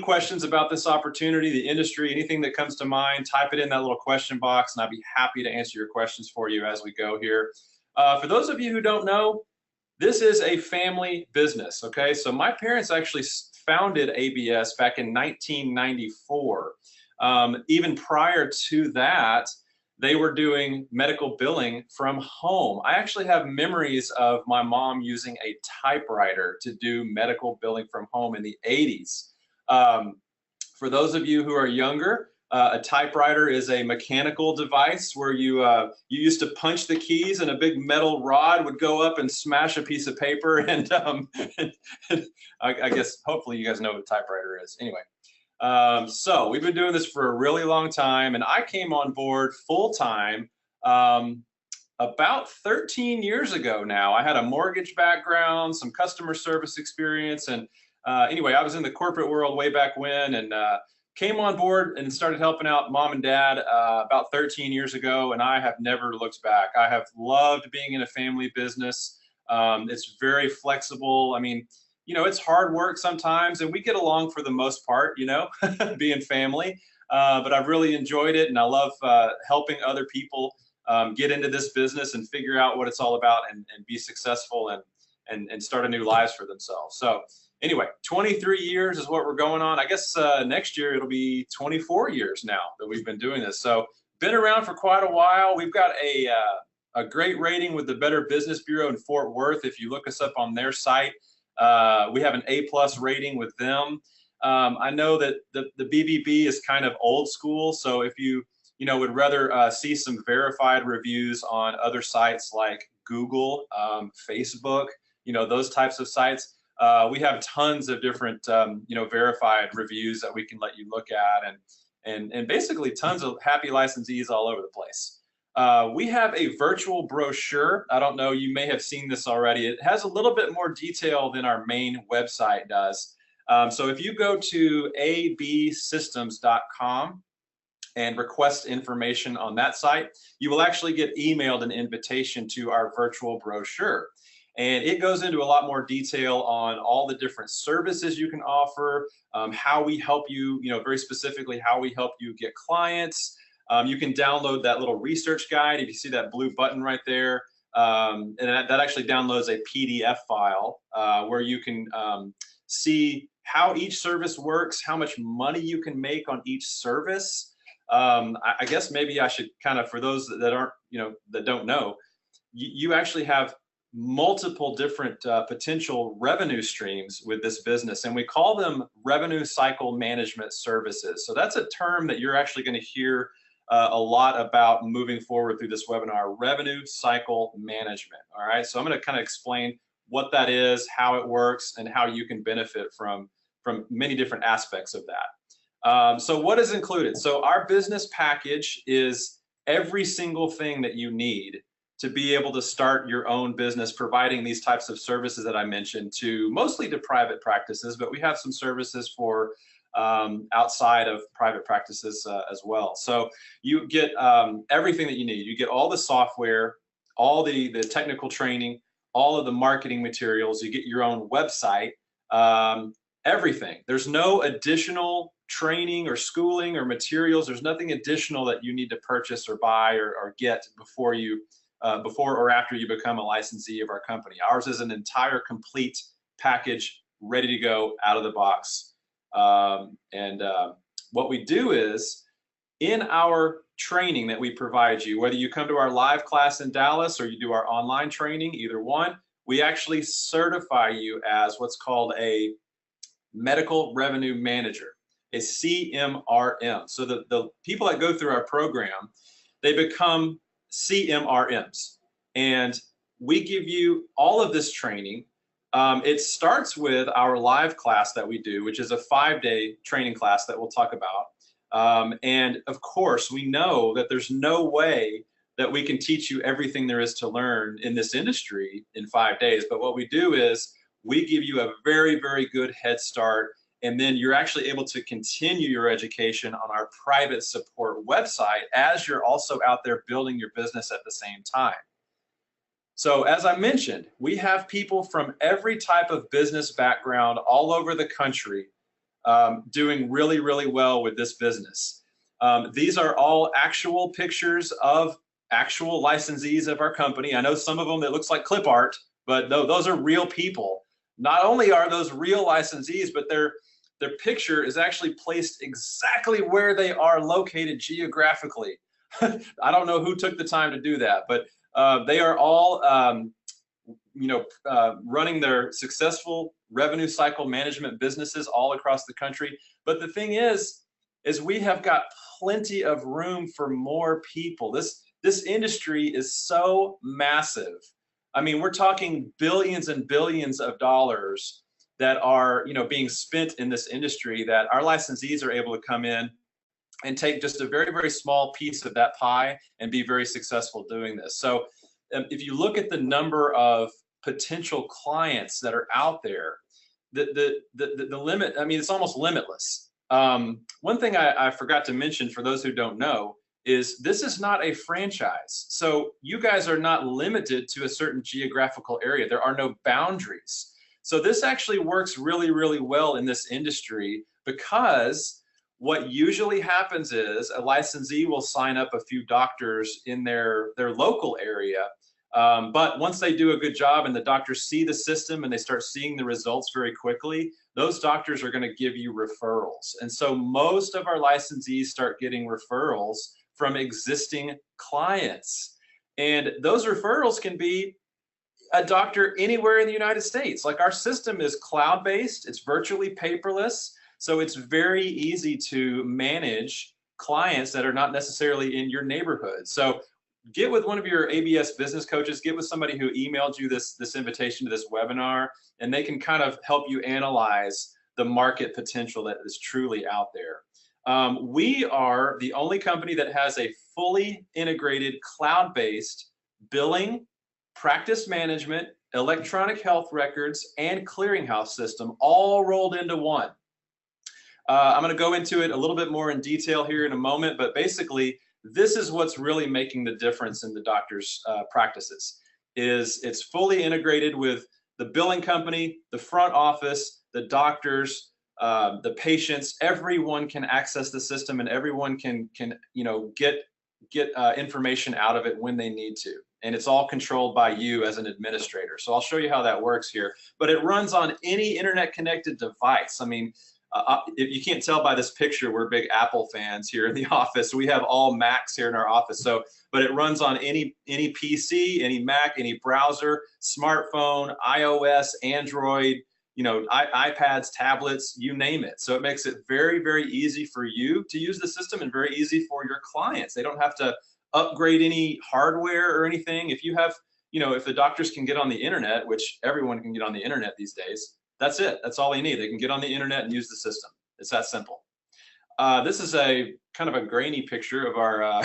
questions about this opportunity, the industry, anything that comes to mind, type it in that little question box, and I'd be happy to answer your questions for you as we go here. For those of you who don't know, this is a family business, okay? So my parents actually founded ABS back in 1994. Even prior to that, they were doing medical billing from home. I actually have memories of my mom using a typewriter to do medical billing from home in the 80s. For those of you who are younger, a typewriter is a mechanical device where you used to punch the keys and a big metal rod would go up and smash a piece of paper. And I guess hopefully you guys know what a typewriter is. Anyway. So we've been doing this for a really long time, and I came on board full-time about 13 years ago now. I had a mortgage background, some customer service experience, and anyway, I was in the corporate world way back when, and came on board and started helping out mom and dad about 13 years ago, and I have never looked back. I have loved being in a family business. It's very flexible. I mean, you know, it's hard work sometimes, and we get along for the most part, you know, being family. But I've really enjoyed it, and I love helping other people get into this business and figure out what it's all about and be successful and start a new lives for themselves. So anyway, 23 years is what we're going on. I guess next year it'll be 24 years now that we've been doing this. So been around for quite a while. We've got a great rating with the Better Business Bureau in Fort Worth. If you look us up on their site, we have an A+ rating with them. I know that the BBB is kind of old school, so if you would rather see some verified reviews on other sites like Google, Facebook, those types of sites, we have tons of different verified reviews that we can let you look at, and basically tons of happy licensees all over the place. We have a virtual brochure. I don't know, you may have seen this already. It has a little bit more detail than our main website does. So if you go to absystems.com and request information on that site, you will actually get emailed an invitation to our virtual brochure. And it goes into a lot more detail on all the different services you can offer, how we help you, very specifically how we help you get clients. You can download that little research guide. If you see that blue button right there, and that actually downloads a PDF file where you can see how each service works, how much money you can make on each service. I guess maybe I should kind of, for those that aren't, that don't know, you actually have multiple different potential revenue streams with this business, and we call them revenue cycle management services. So that's a term that you're actually going to hear a lot about moving forward through this webinar, revenue cycle management. All right, so I'm going to kind of explain what that is, how it works, and how you can benefit from many different aspects of that. So what is included? So our business package is every single thing that you need to be able to start your own business, providing these types of services that I mentioned mostly to private practices, but we have some services for outside of private practices as well. So you get everything that you need. You get all the software, all the technical training, all of the marketing materials. You get your own website, everything. There's no additional training or schooling or materials. There's nothing additional that you need to purchase or buy or get before or after you become a licensee of our company. Ours is an entire complete package ready to go out of the box. What we do is, in our training that we provide you, whether you come to our live class in Dallas or you do our online training, either one, we actually certify you as what's called a medical revenue manager, a CMRM. So the people that go through our program, they become CMRMs, and we give you all of this training. It starts with our live class that we do, which is a 5-day training class that we'll talk about. And of course, we know that there's no way that we can teach you everything there is to learn in this industry in 5 days. But what we do is we give you a very, very good head start. And then you're actually able to continue your education on our private support website as you're also out there building your business at the same time. So as I mentioned, we have people from every type of business background all over the country doing really, really well with this business. These are all actual pictures of actual licensees of our company. I know some of them that looks like clip art, but no, those are real people. Not only are those real licensees, but their picture is actually placed exactly where they are located geographically. I don't know who took the time to do that, but they are all running their successful revenue cycle management businesses all across the country. But the thing is we have got plenty of room for more people. This industry is so massive. I mean, we're talking billions and billions of dollars that are, being spent in this industry, that our licensees are able to come in and take just a very, very small piece of that pie and be very successful doing this. So if you look at the number of potential clients that are out there, the limit, I mean, it's almost limitless. One thing I forgot to mention for those who don't know is this is not a franchise. So you guys are not limited to a certain geographical area. There are no boundaries. So this actually works really, really well in this industry, because what usually happens is a licensee will sign up a few doctors in their local area. But once they do a good job and the doctors see the system and they start seeing the results very quickly, those doctors are going to give you referrals. And so most of our licensees start getting referrals from existing clients. And those referrals can be a doctor anywhere in the United States. Like, our system is cloud-based, it's virtually paperless, so it's very easy to manage clients that are not necessarily in your neighborhood. So get with one of your ABS business coaches, get with somebody who emailed you this invitation to this webinar, and they can kind of help you analyze the market potential that is truly out there. We are the only company that has a fully integrated cloud-based billing, practice management, electronic health records, and clearinghouse system all rolled into one. I'm going to go into it a little bit more in detail here in a moment, but basically this is what's really making the difference in the doctor's practices. It's fully integrated with the billing company, the front office, the doctors, the patients. Everyone can access the system, and everyone can get information out of it when they need to. And it's all controlled by you as an administrator. So I'll show you how that works here. But it runs on any internet connected device. I mean, if you can't tell by this picture, we're big Apple fans here in the office. We have all Macs here in our office. So, but it runs on any PC, any Mac, any browser, smartphone, iOS, Android, iPads, tablets, you name it. So it makes it very, very easy for you to use the system and very easy for your clients. They don't have to upgrade any hardware or anything. If you have, if the doctors can get on the internet, which everyone can get on the internet these days, that's it. That's all they need. They can get on the internet and use the system. It's that simple. This is a kind of a grainy picture of our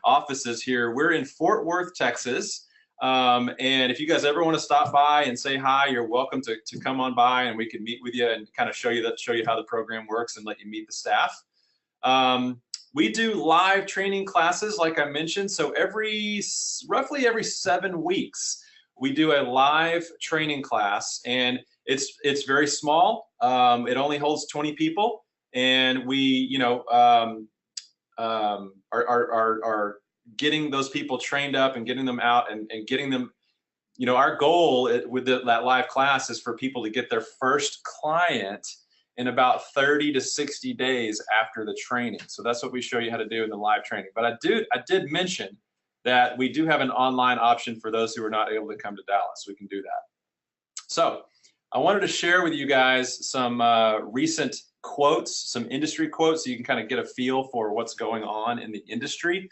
offices here. We're in Fort Worth, Texas. And if you guys ever want to stop by and say hi, you're welcome to come on by, and we can meet with you and kind of show you how the program works and let you meet the staff. We do live training classes, like I mentioned. So roughly every 7 weeks, we do a live training class, and it's very small. It only holds 20 people, and we are getting those people trained up and getting them out and getting them. Our goal with that live class is for people to get their first client in about 30 to 60 days after the training. So that's what we show you how to do in the live training. But I did mention that we do have an online option for those who are not able to come to Dallas. We can do that. So I wanted to share with you guys some recent quotes, some industry quotes, so you can kind of get a feel for what's going on in the industry.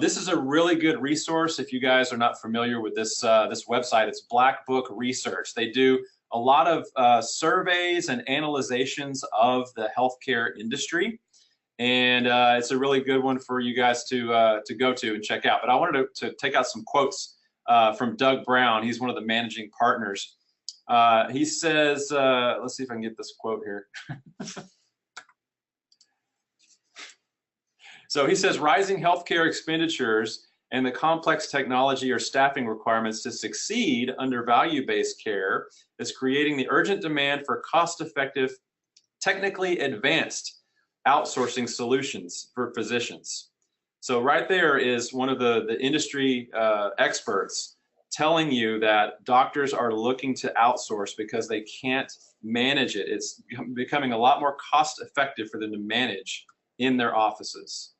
This is a really good resource if you guys are not familiar with this website. It's Black Book Research. They do a lot of surveys and analyzations of the healthcare industry, and it's a really good one for you guys to go to and check out. But I wanted to take out some quotes from Doug Brown. He's one of the managing partners. He says, let's see if I can get this quote here. So he says, rising healthcare expenditures and the complex technology or staffing requirements to succeed under value-based care is creating the urgent demand for cost-effective technically advanced outsourcing solutions for physicians. So right there is one of the industry experts telling you that doctors are looking to outsource because they can't manage it. It's becoming a lot more cost effective for them to manage in their offices.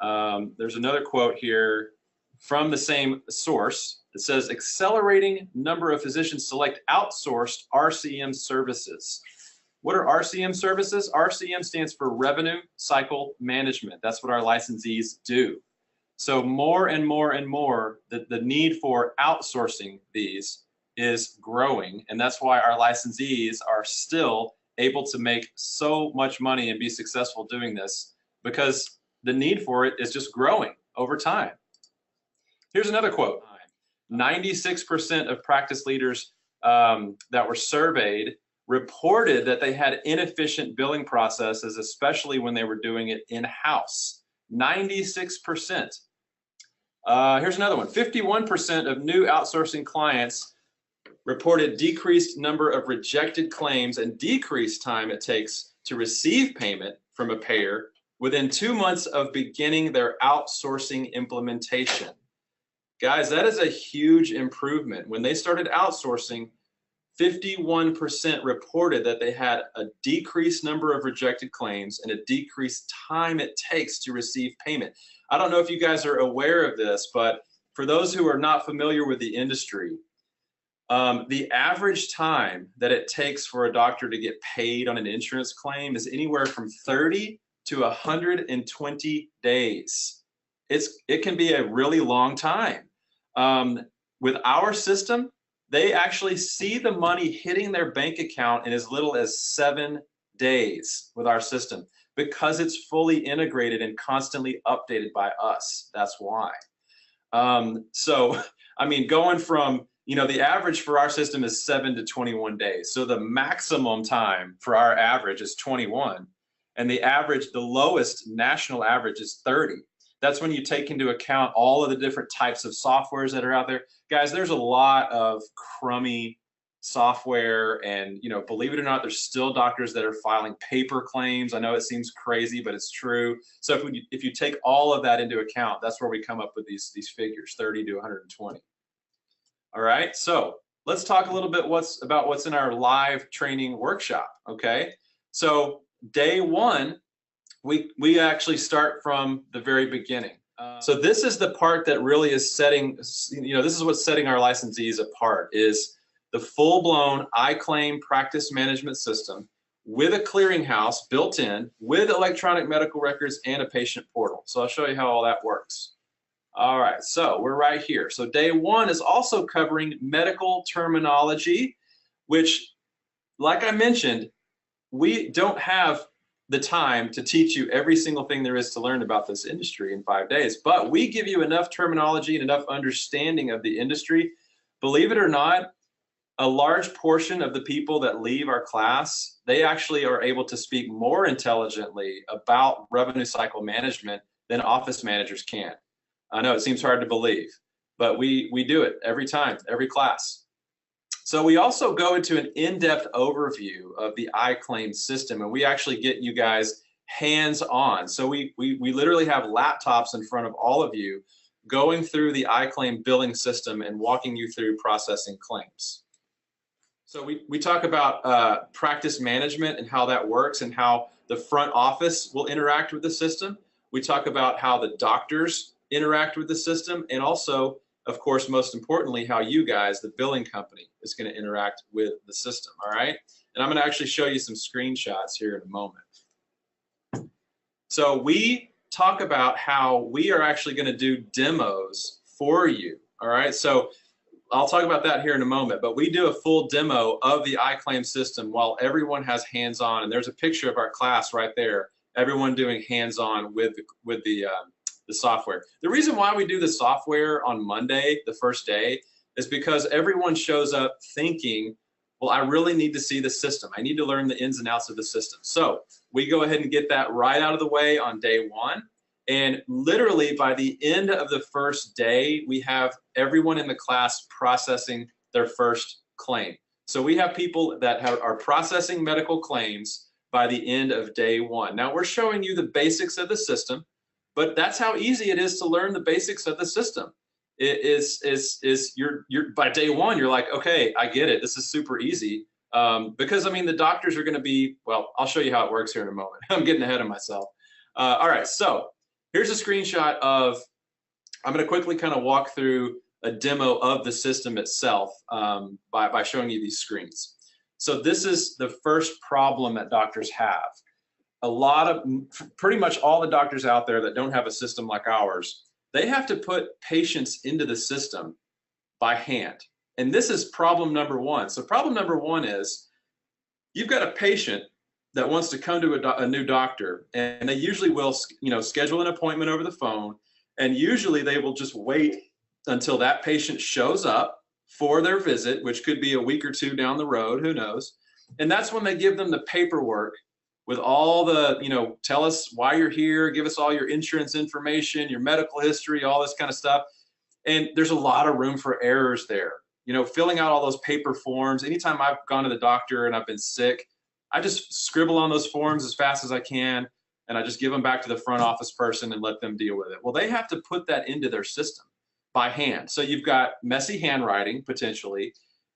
There's another quote here from the same source. It says, accelerating number of physicians select outsourced RCM services. What are RCM services? RCM stands for Revenue Cycle Management. That's what our licensees do. So more and more and more, the need for outsourcing these is growing, and that's why our licensees are still able to make so much money and be successful doing this, because the need for it is just growing over time. Here's another quote. 96% of practice leaders that were surveyed reported that they had inefficient billing processes, especially when they were doing it in-house. 96%. Here's another one. 51% of new outsourcing clients reported decreased number of rejected claims and decreased time it takes to receive payment from a payer within 2 months of beginning their outsourcing implementation. Guys, that is a huge improvement. When they started outsourcing, 51% reported that they had a decreased number of rejected claims and a decreased time it takes to receive payment. I don't know if you guys are aware of this, but for those who are not familiar with the industry, the average time that it takes for a doctor to get paid on an insurance claim is anywhere from 30 to 120 days. It can be a really long time. With our system, they actually see the money hitting their bank account in as little as 7 days with our system, because it's fully integrated and constantly updated by us. That's why. So, I mean, going from, the average for our system is 7 to 21 days. So the maximum time for our average is 21, and the lowest national average is 30. That's when you take into account all of the different types of softwares that are out there. Guys, there's a lot of crummy software, and believe it or not, there's still doctors that are filing paper claims. I know it seems crazy, but it's true. So if you take all of that into account, that's where we come up with these figures, 30 to 120. All right, so let's talk a little bit about what's in our live training workshop. Okay, so day one, we actually start from the very beginning. So this is the part that really is setting, this is what's setting our licensees apart, is the full-blown iClaim practice management system with a clearinghouse built in, with electronic medical records and a patient portal. So I'll show you how all that works. All right, so we're right here. So day one is also covering medical terminology, which, like I mentioned, we don't have the time to teach you every single thing there is to learn about this industry in 5 days, but we give you enough terminology and enough understanding of the industry. Believe it or not, a large portion of the people that leave our class, they actually are able to speak more intelligently about revenue cycle management than office managers can. I know it seems hard to believe, but we do it every time, every class. So we also go into an in-depth overview of the iClaim system, and we actually get you guys hands-on. So we literally have laptops in front of all of you going through the iClaim billing system and walking you through processing claims. So we talk about practice management and how that works and how the front office will interact with the system. We talk about how the doctors interact with the system, and also, of course, most importantly, how you guys, the billing company, is going to interact with the system, all right? And I'm going to actually show you some screenshots here in a moment. So we talk about how we are actually going to do demos for you, all right? So I'll talk about that here in a moment, but we do a full demo of the iClaim system while everyone has hands-on, and there's a picture of our class right there, everyone doing hands-on with the software. The reason why we do the software on Monday, the first day, is because everyone shows up thinking, well, I really need to see the system. I need to learn the ins and outs of the system. So we go ahead and get that right out of the way on day one. And literally by the end of the first day, we have everyone in the class processing their first claim. So we have people that are processing medical claims by the end of day one. Now we're showing you the basics of the system, but that's how easy it is to learn the basics of the system. It is you're by day one, you're like, okay, I get it. This is super easy. Because I mean, the doctors are going to be, well, I'll show you how it works here in a moment. I'm getting ahead of myself. All right, so here's a screenshot of, I'm going to quickly kind of walk through a demo of the system itself by showing you these screens. So this is the first problem that doctors have. Pretty much all the doctors out there that don't have a system like ours, they have to put patients into the system by hand. And this is problem number one. So problem number one is you've got a patient that wants to come to a new doctor, and they usually will, schedule an appointment over the phone, and usually they will just wait until that patient shows up for their visit, which could be a week or two down the road, who knows. And that's when they give them the paperwork with all the, tell us why you're here, give us all your insurance information, your medical history, all this kind of stuff. And there's a lot of room for errors there. Filling out all those paper forms. Anytime I've gone to the doctor and I've been sick, I just scribble on those forms as fast as I can, and I just give them back to the front office person and let them deal with it. Well, they have to put that into their system by hand. So you've got messy handwriting potentially,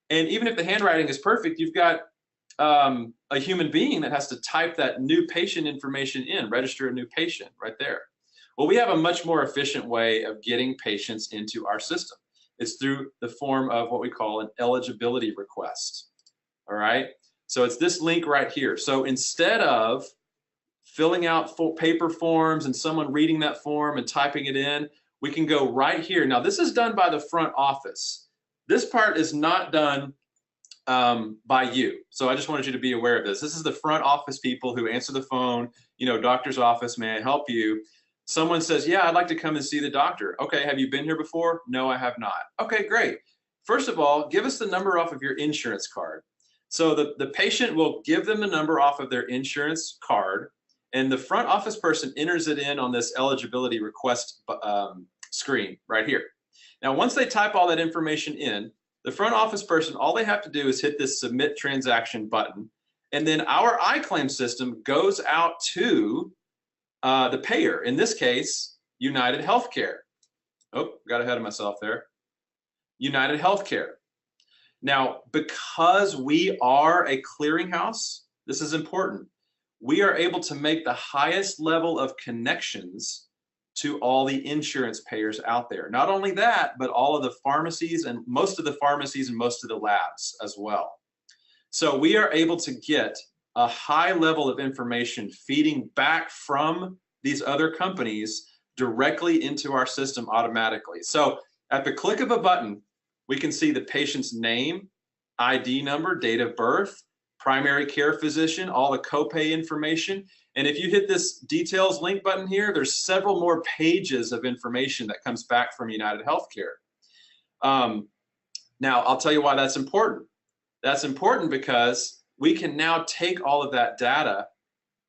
and even if the handwriting is perfect, you've got a human being that has to type that new patient information in, register a new patient right there. Well, we have a much more efficient way of getting patients into our system. It's through the form of what we call an eligibility request. All right, so it's this link right here. So instead of filling out paper forms and someone reading that form and typing it in, we can go right here. Now this is done by the front office. This part is not done by you. So I just wanted you to be aware of this. This is the front office people who answer the phone, doctor's office, may I help you? Someone says, yeah, I'd like to come and see the doctor. Okay, have you been here before? No, I have not. Okay, great. First of all, give us the number off of your insurance card. So the patient will give them the number off of their insurance card, and the front office person enters it in on this eligibility request screen right here. Now, once they type all that information in, the front office person, all they have to do is hit this submit transaction button, and then our iClaim system goes out to the payer, in this case, United Healthcare. Oh, got ahead of myself there. United Healthcare. Now, because we are a clearinghouse, this is important. We are able to make the highest level of connections to all the insurance payers out there. Not only that, but all of the pharmacies and most of the pharmacies and most of the labs as well. So we are able to get a high level of information feeding back from these other companies directly into our system automatically. So at the click of a button, we can see the patient's name, ID number, date of birth, primary care physician, all the copay information. And if you hit this details link button here, there's several more pages of information that comes back from United Healthcare. Now, I'll tell you why that's important. That's important because we can now take all of that data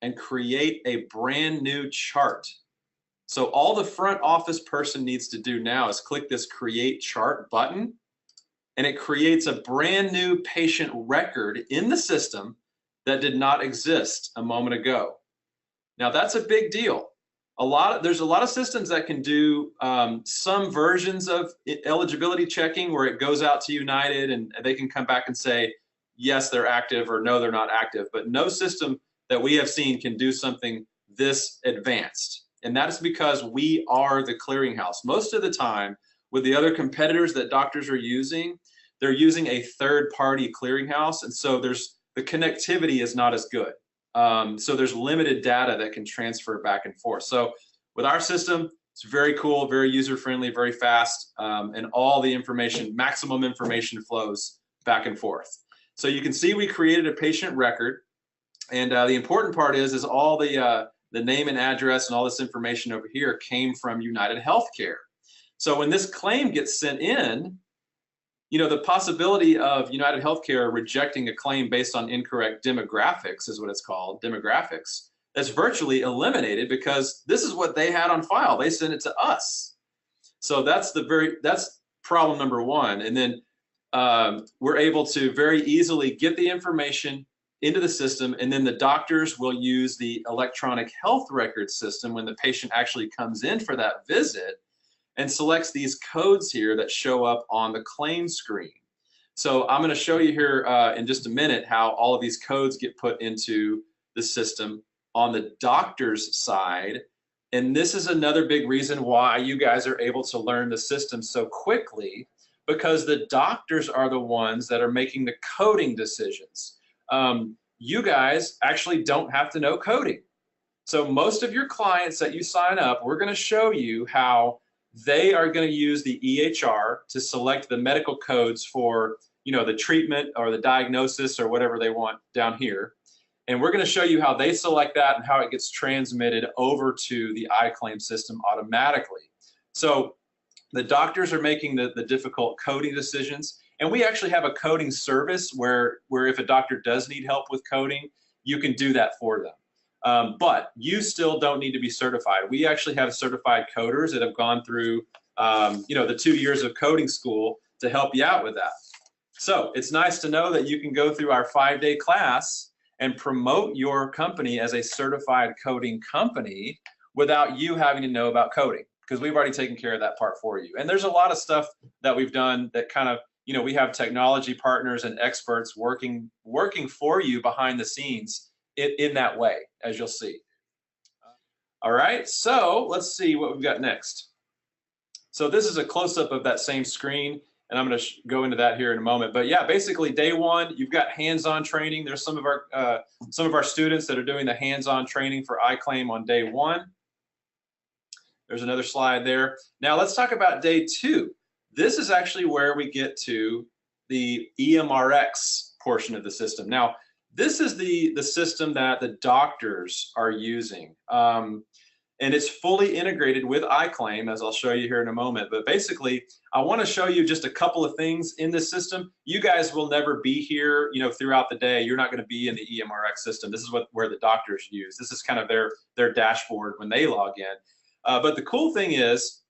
and create a brand new chart. So all the front office person needs to do now is click this create chart button, and it creates a brand new patient record in the system that did not exist a moment ago. Now that's a big deal. There's a lot of systems that can do some versions of eligibility checking where it goes out to United and they can come back and say, yes, they're active, or no, they're not active. But no system that we have seen can do something this advanced. And that is because we are the clearinghouse. Most of the time, with the other competitors that doctors are using, they're using a third-party clearinghouse, and so the connectivity is not as good. So there's limited data that can transfer back and forth. So with our system, it's very cool, very user-friendly, very fast, and all the information, maximum information flows back and forth. So you can see we created a patient record, and the important part is all the name and address and all this information over here came from United Healthcare. So when this claim gets sent in, the possibility of United Healthcare rejecting a claim based on incorrect demographics is what it's called, demographics, that's virtually eliminated because this is what they had on file. They sent it to us. So that's problem number one. And then we're able to very easily get the information, into the system, and then the doctors will use the electronic health record system when the patient actually comes in for that visit and selects these codes here that show up on the claim screen. So I'm going to show you here in just a minute how all of these codes get put into the system on the doctor's side. And this is another big reason why you guys are able to learn the system so quickly, because the doctors are the ones that are making the coding decisions. You guys actually don't have to know coding. So most of your clients that you sign up, we're going to show you how they are going to use the EHR to select the medical codes for, you know, the treatment or the diagnosis or whatever they want down here. And we're going to show you how they select that and how it gets transmitted over to the iClaim system automatically. So the doctors are making the difficult coding decisions. And we actually have a coding service where if a doctor does need help with coding, you can do that for them. But you still don't need to be certified. We actually have certified coders that have gone through you know, the 2 years of coding school to help you out with that. So it's nice to know that you can go through our 5-day class and promote your company as a certified coding company without you having to know about coding, because we've already taken care of that part for you. And there's a lot of stuff that we've done that kind of, you know, we have technology partners and experts working for you behind the scenes in that way, as you'll see. All right, so let's see what we've got next. So this is a close-up of that same screen, and I'm going to go into that here in a moment. But yeah, basically day one, you've got hands-on training. There's some of our students that are doing the hands-on training for iClaim on day one. There's another slide there. Now let's talk about day two. This is actually where we get to the EMRX portion of the system. Now, this is the system that the doctors are using. And it's fully integrated with iClaim, as I'll show you here in a moment. But basically, I want to show you just a couple of things in this system. You guys will never be here, you know, throughout the day. You're not going to be in the EMRX system. This is where the doctors use. This is kind of their dashboard when they log in. But the cool thing is,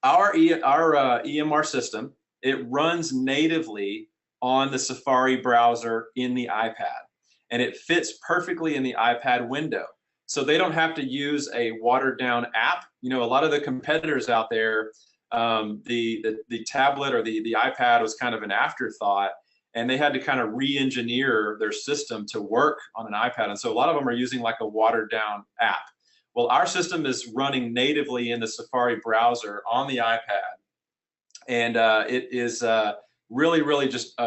our EMR system, it runs natively on the Safari browser in the iPad, and it fits perfectly in the iPad window. So they don't have to use a watered down app. You know, a lot of the competitors out there, the tablet or the iPad was kind of an afterthought, and they had to kind of re-engineer their system to work on an iPad. And so a lot of them are using like a watered down app. Well, our system is running natively in the Safari browser on the iPad, and it is really, really just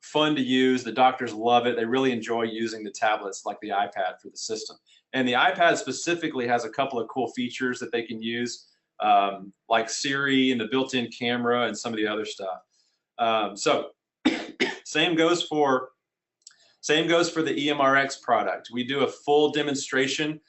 fun to use. The doctors love it. They really enjoy using the tablets like the iPad for the system. And the iPad specifically has a couple of cool features that they can use, like Siri and the built-in camera and some of the other stuff. So same goes for the EMRX product. We do a full demonstration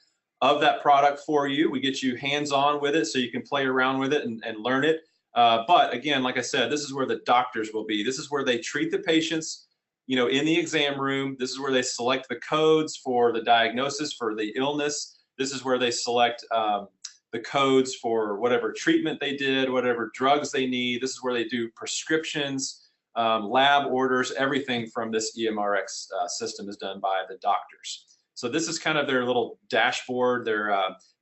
of that product for you. We get you hands-on with it so you can play around with it and learn it. But again, like I said, this is where the doctors will be. This is where they treat the patients, you know, in the exam room. This is where they select the codes for the diagnosis for the illness. This is where they select the codes for whatever treatment they did, whatever drugs they need. This is where they do prescriptions, lab orders. Everything from this EMRX system is done by the doctors. So this is kind of their little dashboard, their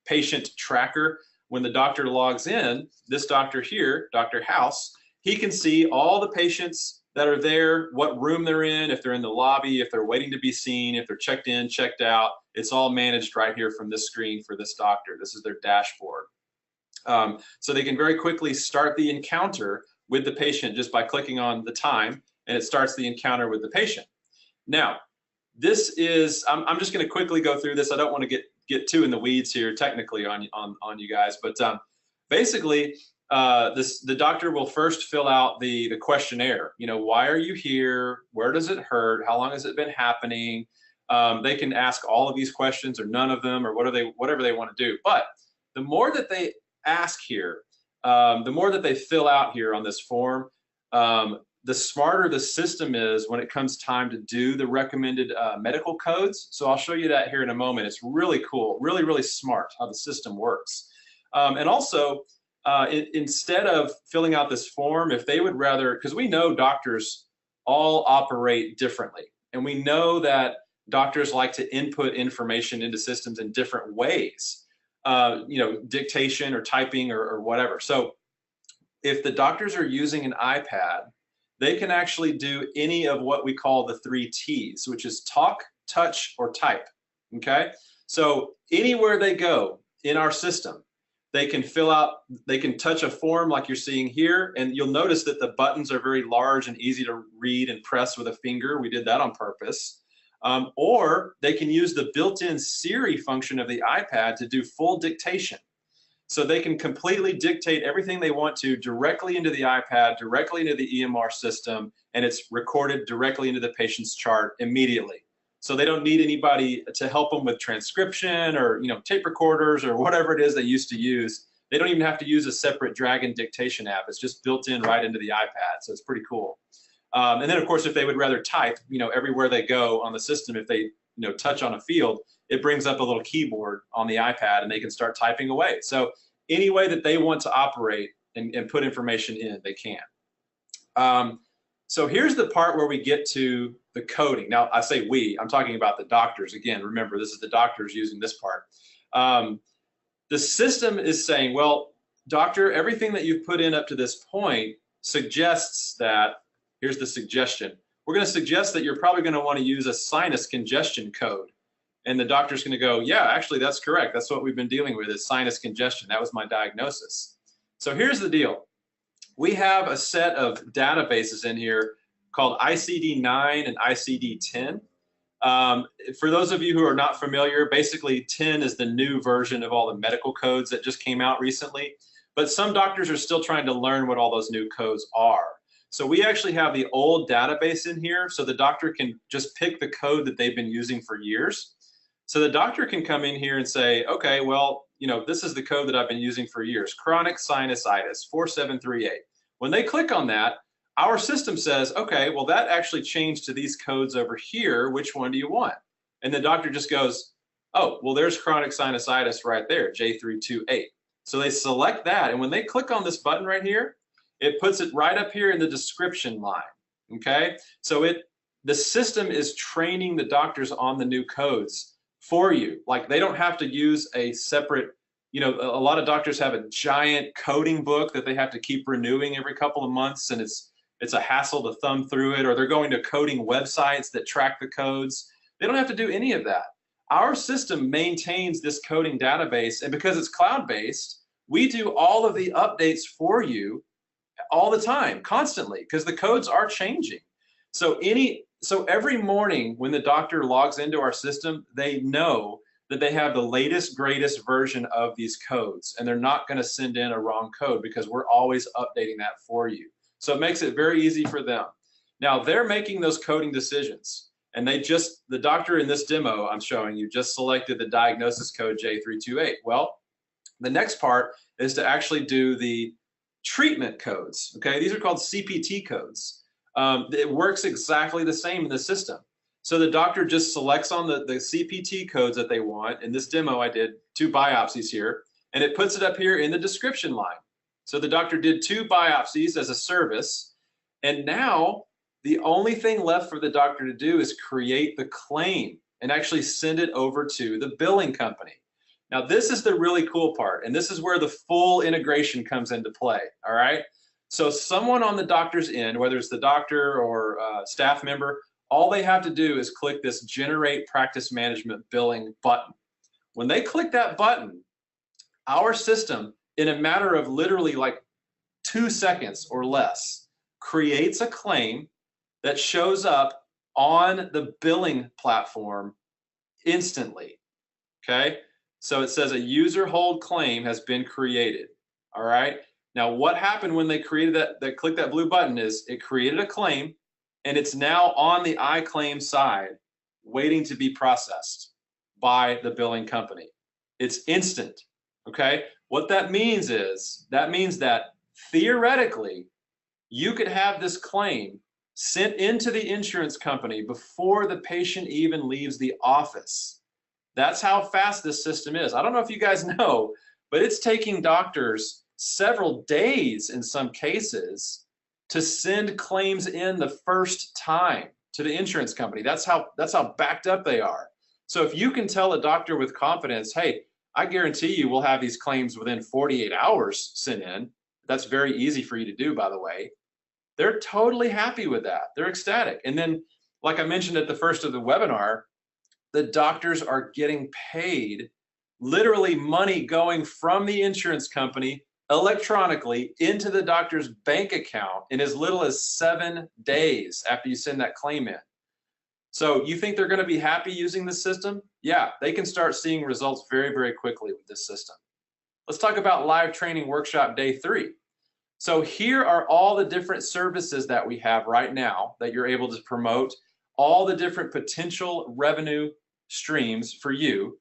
patient tracker. When the doctor logs in, this doctor here, Dr. House, he can see all the patients that are there, what room they're in, if they're in the lobby, if they're waiting to be seen, if they're checked in, checked out. It's all managed right here from this screen for this doctor. This is their dashboard. So they can very quickly start the encounter with the patient just by clicking on the time, and it starts the encounter with the patient. Now, this is, I'm just going to quickly go through this. I don't want to get too in the weeds here technically on you guys, but basically the doctor will first fill out the questionnaire. You know, why are you here? Where does it hurt? How long has it been happening? They can ask all of these questions or none of them or whatever they want to do. But the more that they ask here, the more that they fill out here on this form, the smarter the system is when it comes time to do the recommended medical codes. So I'll show you that here in a moment. It's really cool, really, really smart how the system works. And also, instead of filling out this form, if they would rather, because we know doctors all operate differently. And we know that doctors like to input information into systems in different ways, dictation or typing or whatever. So if the doctors are using an iPad, they can actually do any of what we call the 3 T's, which is talk, touch, or type. Okay? So anywhere they go in our system, they can they can touch a form like you're seeing here, and you'll notice that the buttons are very large and easy to read and press with a finger. We did that on purpose. Or they can use the built-in Siri function of the iPad to do full dictation. So they can completely dictate everything they want to directly into the iPad, directly into the EMR system, and it's recorded directly into the patient's chart immediately. So they don't need anybody to help them with transcription or tape recorders or whatever it is they used to use. They don't even have to use a separate Dragon dictation app. It's just built in right into the iPad, so it's pretty cool. And then of course, if they would rather type, everywhere they go on the system, if they touch on a field, it brings up a little keyboard on the iPad and they can start typing away. So any way that they want to operate and put information in, they can. So here's the part where we get to the coding. Now, I say we, I'm talking about the doctors. Again, remember, this is the doctors using this part. The system is saying, well, doctor, everything that you've put in up to this point suggests that, here's the suggestion. We're going to suggest that you're probably going to want to use a sinus congestion code. And the doctor's going to go, yeah, actually, that's correct. That's what we've been dealing with is sinus congestion. That was my diagnosis. So here's the deal. We have a set of databases in here called ICD-9 and ICD-10. For those of you who are not familiar, basically 10 is the new version of all the medical codes that just came out recently. But some doctors are still trying to learn what all those new codes are. So we actually have the old database in here, so the doctor can just pick the code that they've been using for years. So the doctor can come in here and say, okay, well, this is the code that I've been using for years, chronic sinusitis 4738. When they click on that, our system says, okay, well, that actually changed to these codes over here. Which one do you want? And the doctor just goes, oh, well, there's chronic sinusitis right there, J328. So they select that. And when they click on this button right here, it puts it right up here in the description line. Okay. So the system is training the doctors on the new codes for you. Like they don't have to use a separate, a lot of doctors have a giant coding book that they have to keep renewing every couple of months, and it's a hassle to thumb through it, or they're going to coding websites that track the codes. They don't have to do any of that. Our system maintains this coding database, and because it's cloud-based, we do all of the updates for you all the time, constantly, because the codes are changing. So every morning when the doctor logs into our system, they know that they have the latest, greatest version of these codes, and they're not going to send in a wrong code because we're always updating that for you. So it makes it very easy for them. Now they're making those coding decisions, and the doctor in this demo I'm showing you just selected the diagnosis code J328. Well, the next part is to actually do the treatment codes. Okay, these are called CPT codes. It works exactly the same in the system. So the doctor just selects on the CPT codes that they want. In this demo, I did 2 biopsies here, and it puts it up here in the description line. So the doctor did 2 biopsies as a service, and now the only thing left for the doctor to do is create the claim and actually send it over to the billing company. Now, this is the really cool part, and this is where the full integration comes into play, all right? So someone on the doctor's end, whether it's the doctor or staff member, all they have to do is click this Generate Practice Management Billing button. When they click that button, our system, in a matter of literally like 2 seconds or less, creates a claim that shows up on the billing platform instantly, okay? So it says a user hold claim has been created, all right? Now, what happened when they created that clicked that blue button is it created a claim, and it's now on the iClaim side waiting to be processed by the billing company. It's instant, okay? What that means is, that theoretically, you could have this claim sent into the insurance company before the patient even leaves the office. That's how fast this system is. I don't know if you guys know, but it's taking doctors several days in some cases to send claims in the first time. to the insurance company. That's how backed up they are. So if you can tell a doctor with confidence, hey, I guarantee you we'll have these claims within 48 hours sent in. That's very easy for you to do, by the way. They're totally happy with that. They're ecstatic. And then, like I mentioned at the first of the webinar, the doctors are getting paid, literally money going from the insurance company electronically into the doctor's bank account in as little as 7 days after you send that claim in. So you think they're going to be happy using this system? Yeah, they can start seeing results very, very quickly with this system. Let's talk about live training workshop day 3. So here are all the different services that we have right now that you're able to promote, all the different potential revenue streams for you.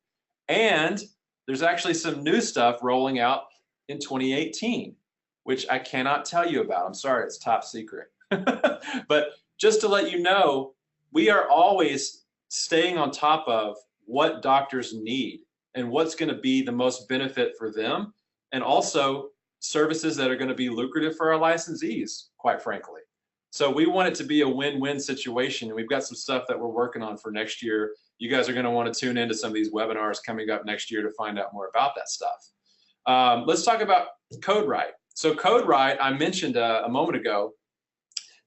And there's actually some new stuff rolling out in 2018, which I cannot tell you about. I'm sorry, it's top secret. But just to let you know, we are always staying on top of what doctors need and what's going to be the most benefit for them, and also services that are going to be lucrative for our licensees, quite frankly. So we want it to be a win-win situation, and we've got some stuff that we're working on for next year. You guys are going to want to tune into some of these webinars coming up next year to find out more about that stuff. Let's talk about CodeWrite. So CodeWrite, I mentioned a moment ago,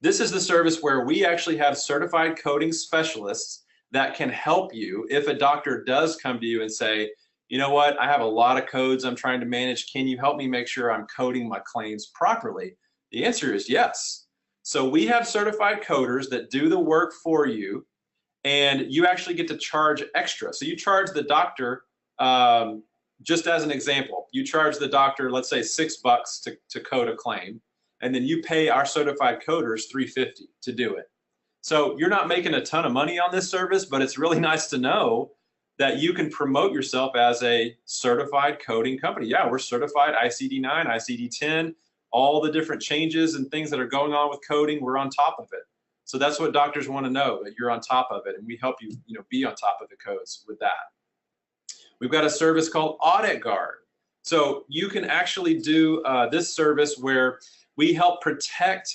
this is the service where we actually have certified coding specialists that can help you if a doctor does come to you and say, you know what, I have a lot of codes I'm trying to manage. Can you help me make sure I'm coding my claims properly? The answer is yes. So we have certified coders that do the work for you, and you actually get to charge extra. So you charge the doctor, just as an example, you charge the doctor, let's say $6 to code a claim, and then you pay our certified coders $350 to do it. So you're not making a ton of money on this service, but it's really nice to know that you can promote yourself as a certified coding company. Yeah, we're certified ICD-9, ICD-10, all the different changes and things that are going on with coding, we're on top of it. So that's what doctors want to know, that you're on top of it, and we help you, be on top of the codes with that. We've got a service called Audit Guard. So you can actually do this service where we help protect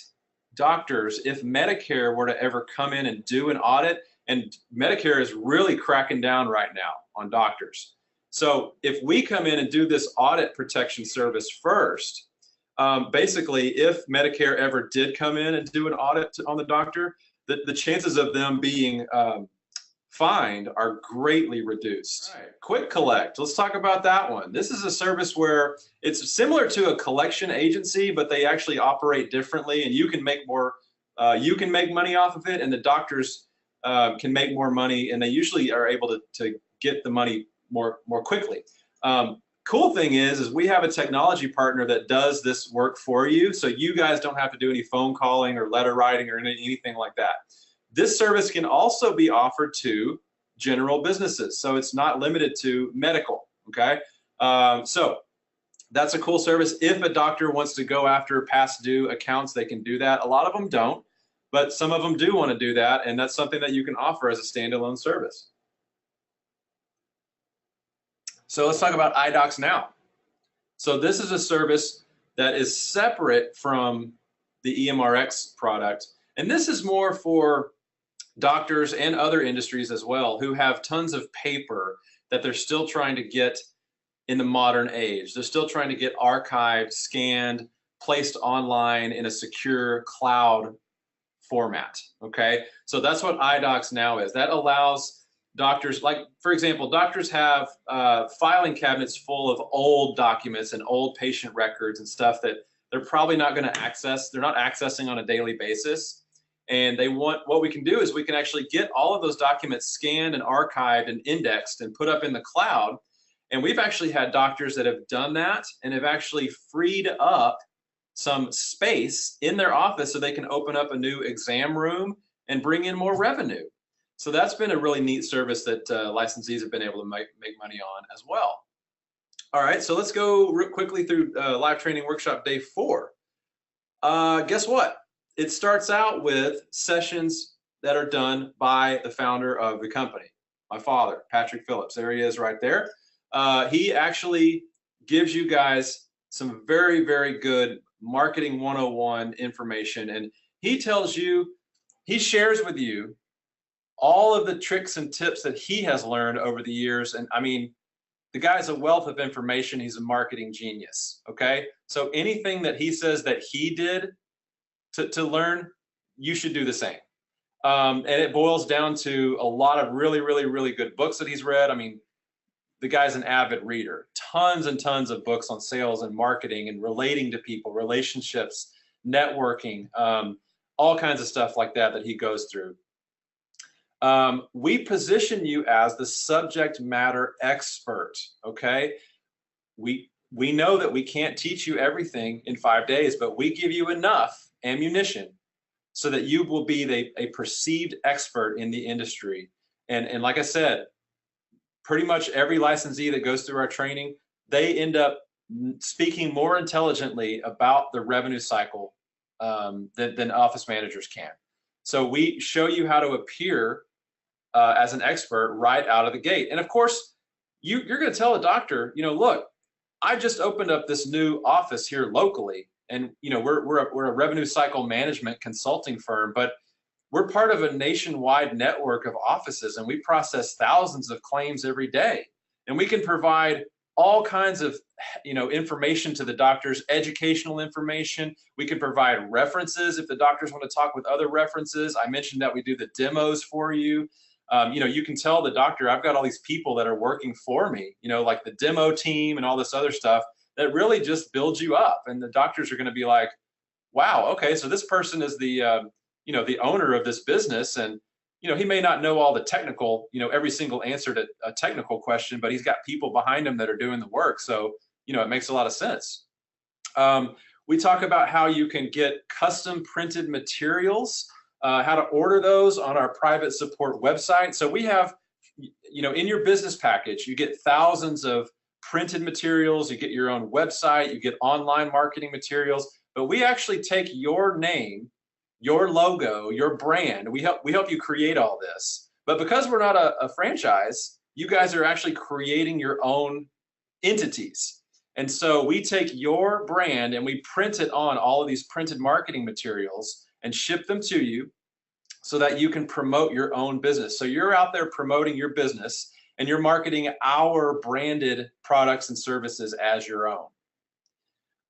doctors if Medicare were to ever come in and do an audit. And Medicare is really cracking down right now on doctors. So if we come in and do this audit protection service first, basically if Medicare ever did come in and do an audit on the doctor, the chances of them being fined are greatly reduced. All right. Quick Collect, let's talk about that one. This is a service where it's similar to a collection agency, but they actually operate differently, and you can make more, you can make money off of it, and the doctors can make more money, and they usually are able to get the money more quickly. Cool thing is we have a technology partner that does this work for you, so you guys don't have to do any phone calling or letter writing or anything like that. This service can also be offered to general businesses, so it's not limited to medical, okay? So that's a cool service. If a doctor wants to go after past due accounts, they can do that. A lot of them don't, but some of them do want to do that, and that's something that you can offer as a standalone service. So let's talk about iDocs Now. So this is a service that is separate from the EMRX product, and this is more for doctors and other industries as well who have tons of paper that they're still trying to get in the modern age. They're still trying to get archived, scanned, placed online in a secure cloud format, okay? So that's what iDocs Now is. That allows doctors, like, for example, doctors have filing cabinets full of old documents and old patient records and stuff that they're probably not going to access. They're not accessing on a daily basis. And they want, what we can do is we can actually get all of those documents scanned and archived and indexed and put up in the cloud. And we've actually had doctors that have done that and have actually freed up some space in their office so they can open up a new exam room and bring in more revenue. So that's been a really neat service that licensees have been able to make money on as well. All right, so let's go real quickly through live training workshop day 4. Guess what? It starts out with sessions that are done by the founder of the company, my father, Patrick Phillips. There he is right there. He actually gives you guys some very, very good marketing 101 information, and he tells you he shares with you all of the tricks and tips that he has learned over the years. And I mean, the guy's a wealth of information. He's a marketing genius. Okay. So anything that he says that he did to learn, you should do the same. And it boils down to a lot of really, really, really good books that he's read. I mean, the guy's an avid reader, tons and tons of books on sales and marketing and relating to people, relationships, networking, all kinds of stuff like that that he goes through. We position you as the subject matter expert, okay? We know that we can't teach you everything in 5 days, but we give you enough ammunition so that you will be a perceived expert in the industry. And like I said, pretty much every licensee that goes through our training, they end up speaking more intelligently about the revenue cycle than office managers can. So we show you how to appear as an expert right out of the gate. And of course, you're going to tell a doctor, look, I just opened up this new office here locally, and we're a revenue cycle management consulting firm, but we're part of a nationwide network of offices, and we process thousands of claims every day, and we can provide all kinds of information to the doctors, educational information. We can provide references if the doctors want to talk with other references. I mentioned that we do the demos for you. You can tell the doctor, I've got all these people that are working for me, like the demo team and all this other stuff that really just builds you up. And the doctors are going to be like, wow, okay, so this person is the owner of this business, and he may not know all the technical, every single answer to a technical question, but he's got people behind him that are doing the work. So, it makes a lot of sense. We talk about how you can get custom printed materials, how to order those on our private support website. So we have, in your business package, you get thousands of printed materials, you get your own website, you get online marketing materials, but we actually take your name, your logo, your brand. We help you create all this. But because we're not a franchise, you guys are actually creating your own entities. And so we take your brand and we print it on all of these printed marketing materials and ship them to you so that you can promote your own business. So you're out there promoting your business and you're marketing our branded products and services as your own.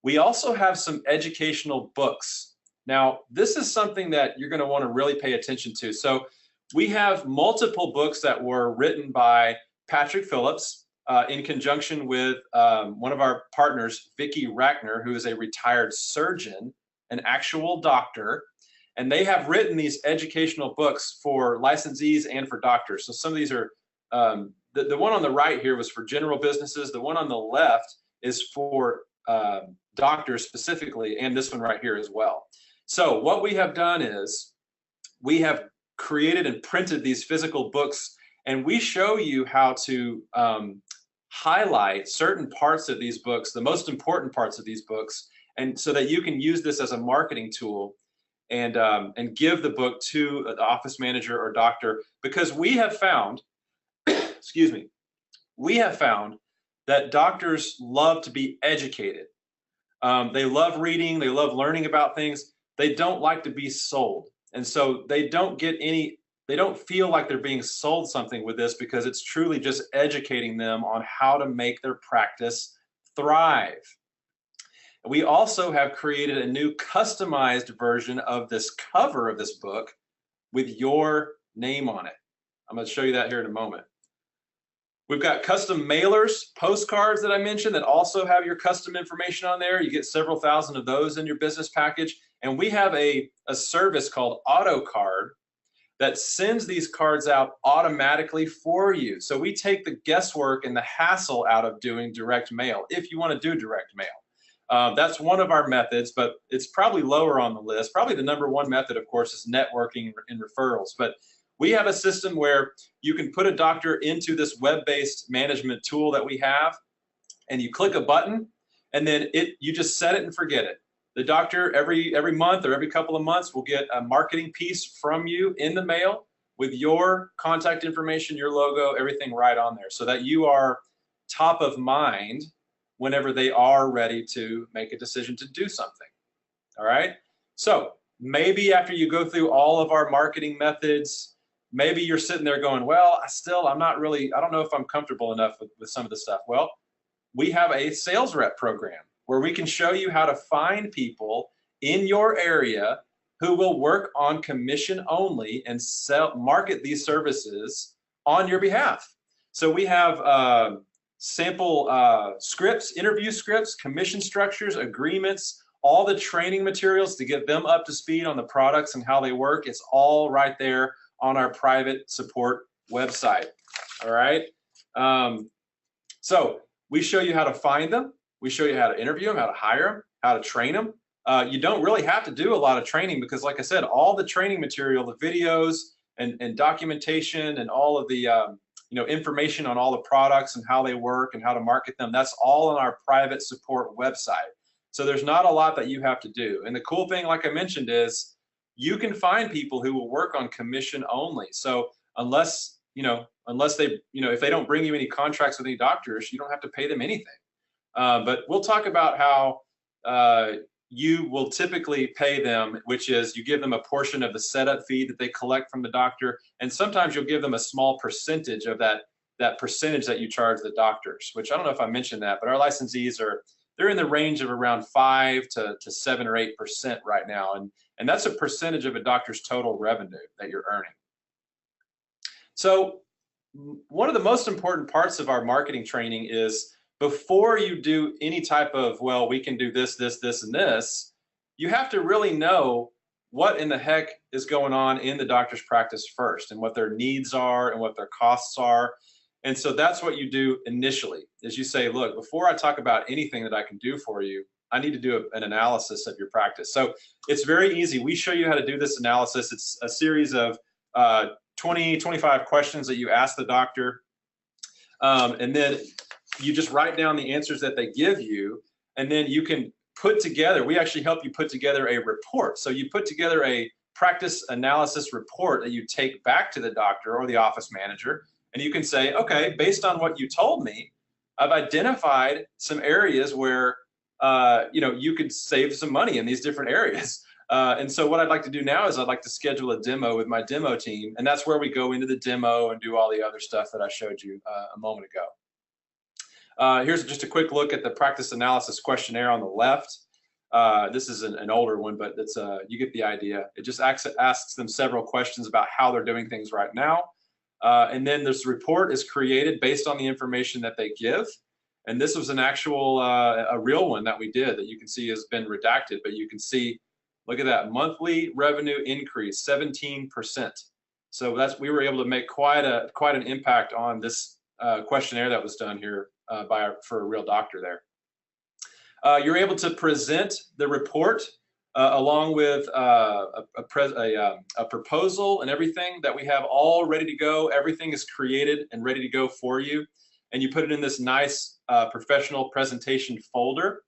We also have some educational books. Now, this is something that you're going to want to really pay attention to. So we have multiple books that were written by Patrick Phillips in conjunction with one of our partners, Vicki Rackner, who is a retired surgeon, an actual doctor. And they have written these educational books for licensees and for doctors. So some of these are, the one on the right here was for general businesses. The one on the left is for doctors specifically, and this one right here as well. So what we have done is we have created and printed these physical books, and we show you how to highlight certain parts of these books, the most important parts of these books, and so that you can use this as a marketing tool and give the book to the office manager or doctor, because we have found, excuse me, we have found that doctors love to be educated. They love reading, they love learning about things. They don't like to be sold. And so they don't feel like they're being sold something with this, because it's truly just educating them on how to make their practice thrive. We also have created a new customized version of this cover of this book with your name on it. I'm going to show you that here in a moment. We've got custom mailers, postcards that I mentioned that also have your custom information on there. You get several thousand of those in your business package. And we have a service called AutoCard that sends these cards out automatically for you. So we take the guesswork and the hassle out of doing direct mail, if you want to do direct mail. That's one of our methods, but it's probably lower on the list. Probably the number one method, of course, is networking and referrals. But we have a system where you can put a doctor into this web-based management tool that we have, and you click a button, and then you just set it and forget it. The doctor every month or every couple of months will get a marketing piece from you in the mail with your contact information, your logo, everything right on there, so that you are top of mind whenever they are ready to make a decision to do something. All right. So maybe after you go through all of our marketing methods, maybe you're sitting there going, well, I'm not really, I don't know if I'm comfortable enough with some of the stuff. Well, we have a sales rep program where we can show you how to find people in your area who will work on commission only and market these services on your behalf. So we have sample scripts, interview scripts, commission structures, agreements, all the training materials to get them up to speed on the products and how they work. It's all right there on our private support website. All right. So we show you how to find them. We show you how to interview them, how to hire them, how to train them. You don't really have to do a lot of training because, like I said, all the training material, the videos and documentation and all of the information on all the products and how they work and how to market them, that's all on our private support website. So there's not a lot that you have to do. And the cool thing, like I mentioned, is you can find people who will work on commission only. So unless they, if they don't bring you any contracts with any doctors, you don't have to pay them anything. But we'll talk about how you will typically pay them, which is you give them a portion of the setup fee that they collect from the doctor, and sometimes you'll give them a small percentage of that percentage that you charge the doctors, which I don't know if I mentioned that, but our licensees they're in the range of around 5 to 7 or 8% right now, and that's a percentage of a doctor's total revenue that you're earning. So one of the most important parts of our marketing training is before you do any type of, well, we can do this, this, this, and this, you have to really know what in the heck is going on in the doctor's practice first and what their needs are and what their costs are. And so that's what you do initially, is you say, look, before I talk about anything that I can do for you, I need to do an analysis of your practice. So it's very easy. We show you how to do this analysis. It's a series of 20, 25 questions that you ask the doctor. And then you just write down the answers that they give you, and then you can put together, we actually help you put together a report. So you put together a practice analysis report that you take back to the doctor or the office manager, and you can say, okay, based on what you told me, I've identified some areas where you could save some money in these different areas. And so what I'd like to do now is I'd like to schedule a demo with my demo team, and that's where we go into the demo and do all the other stuff that I showed you a moment ago. Here's just a quick look at the practice analysis questionnaire on the left. This is an older one, but it's you get the idea. It just asks them several questions about how they're doing things right now. And then this report is created based on the information that they give. And this was an actual, a real one that we did that you can see has been redacted, but you can see, look at that, monthly revenue increase, 17%. So we were able to make quite an impact on this questionnaire that was done here for a real doctor there. You're able to present the report along with a proposal and everything that we have all ready to go. Everything is created and ready to go for you. And you put it in this nice professional presentation folder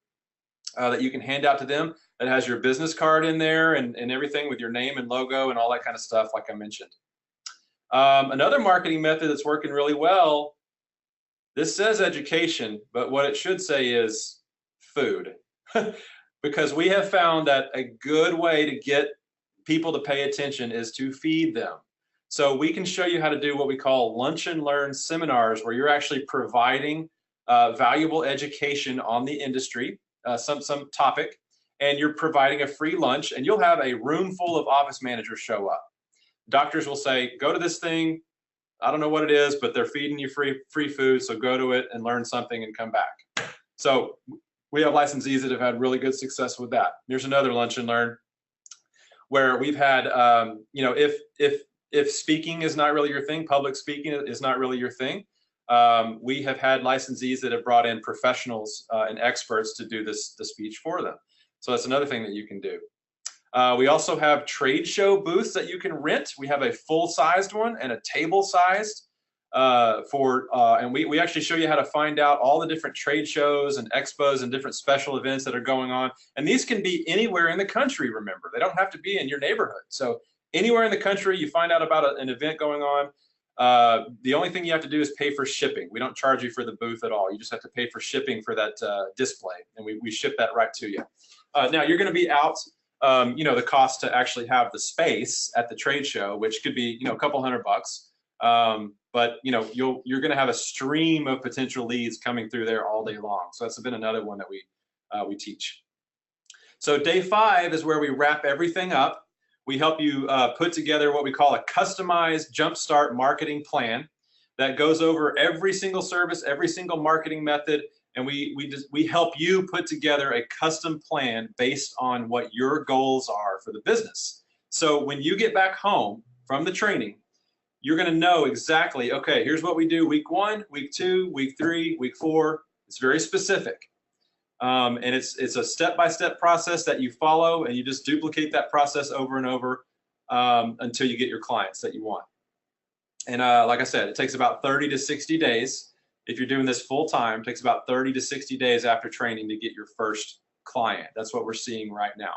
that you can hand out to them that has your business card in there and everything with your name and logo and all that kind of stuff, like I mentioned. Another marketing method that's working really well, this says education, but what it should say is food. Because we have found that a good way to get people to pay attention is to feed them. So we can show you how to do what we call lunch and learn seminars, where you're actually providing valuable education on the industry, some topic, and you're providing a free lunch, and you'll have a room full of office managers show up. Doctors will say, go to this thing. I don't know what it is, but they're feeding you free food, so go to it and learn something and come back. So we have licensees that have had really good success with that. There's another lunch and learn where we've had, if speaking is not really your thing, public speaking is not really your thing, we have had licensees that have brought in professionals and experts to do the speech for them. So that's another thing that you can do. We also have trade show booths that you can rent. We have a full-sized one and a table-sized and we actually show you how to find out all the different trade shows and expos and different special events that are going on. And these can be anywhere in the country, remember. They don't have to be in your neighborhood. So anywhere in the country you find out about an event going on, the only thing you have to do is pay for shipping. We don't charge you for the booth at all. You just have to pay for shipping for that display, and we ship that right to you. Now, you're going to be out you know, the cost to actually have the space at the trade show, which could be, you know, a couple $100. But you know, you're going to have a stream of potential leads coming through there all day long. So that's been another one that we teach. So day 5 is where we wrap everything up. We help you put together what we call a customized jumpstart marketing plan that goes over every single service, every single marketing method, and we help you put together a custom plan based on what your goals are for the business. So when you get back home from the training, you're going to know exactly, okay, here's what we do week 1, week 2, week 3, week 4. It's very specific. And it's a step-by-step process that you follow, and you just duplicate that process over and over until you get your clients that you want. And like I said, it takes about 30 to 60 days. If you're doing this full-time, it takes about 30 to 60 days after training to get your first client. That's what we're seeing right now.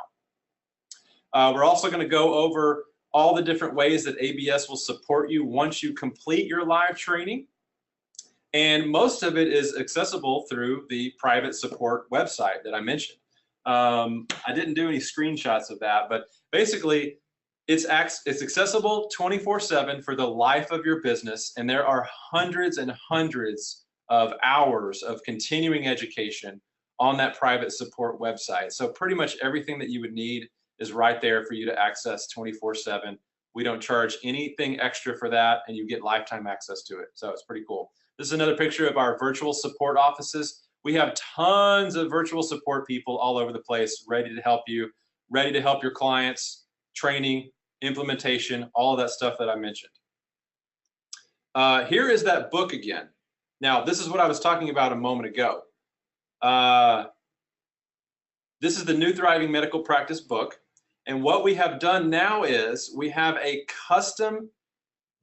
We're also going to go over all the different ways that ABS will support you once you complete your live training. And most of it is accessible through the private support website that I mentioned. I didn't do any screenshots of that, but basically it's accessible 24/7 for the life of your business. And there are hundreds and hundreds of hours of continuing education on that private support website. So pretty much everything that you would need is right there for you to access 24/7. We don't charge anything extra for that, and you get lifetime access to it. So it's pretty cool. This is another picture of our virtual support offices. We have tons of virtual support people all over the place, ready to help you, ready to help your clients, training, implementation, all of that stuff that I mentioned. Here is that book again. Now, this is what I was talking about a moment ago. This is the New Thriving Medical Practice book. And what we have done now is we have a custom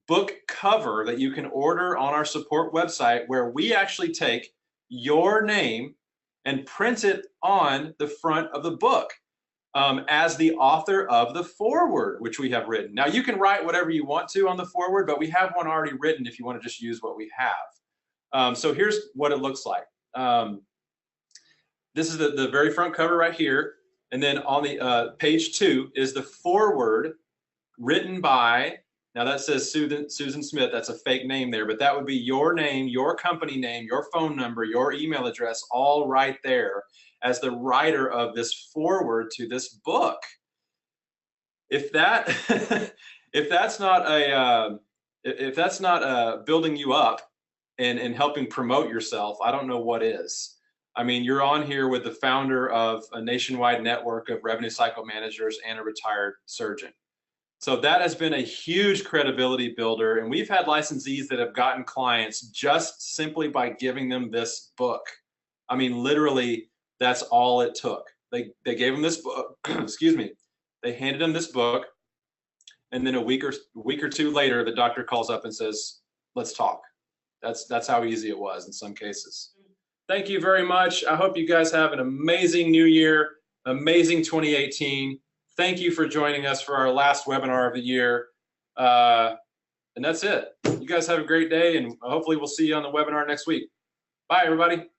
book cover that you can order on our support website, where we actually take your name and print it on the front of the book as the author of the foreword, which we have written. Now, you can write whatever you want to on the foreword, but we have one already written if you want to just use what we have. So here's what it looks like. This is the very front cover right here. And then on the page 2 is the foreword written by, now that says Susan Smith, that's a fake name there, but that would be your name, your company name, your phone number, your email address, all right there as the writer of this foreword to this book. If that if that's not building you up and helping promote yourself, I don't know what is. I mean, you're on here with the founder of a nationwide network of revenue cycle managers and a retired surgeon. So that has been a huge credibility builder, and we've had licensees that have gotten clients just simply by giving them this book. I mean, literally, that's all it took. They gave them this book, excuse me, they handed them this book, and then a week or two later, the doctor calls up and says, let's talk. That's how easy it was in some cases. Thank you very much. I hope you guys have an amazing new year, amazing 2018. Thank you for joining us for our last webinar of the year. And that's it. You guys have a great day, and hopefully we'll see you on the webinar next week. Bye, everybody.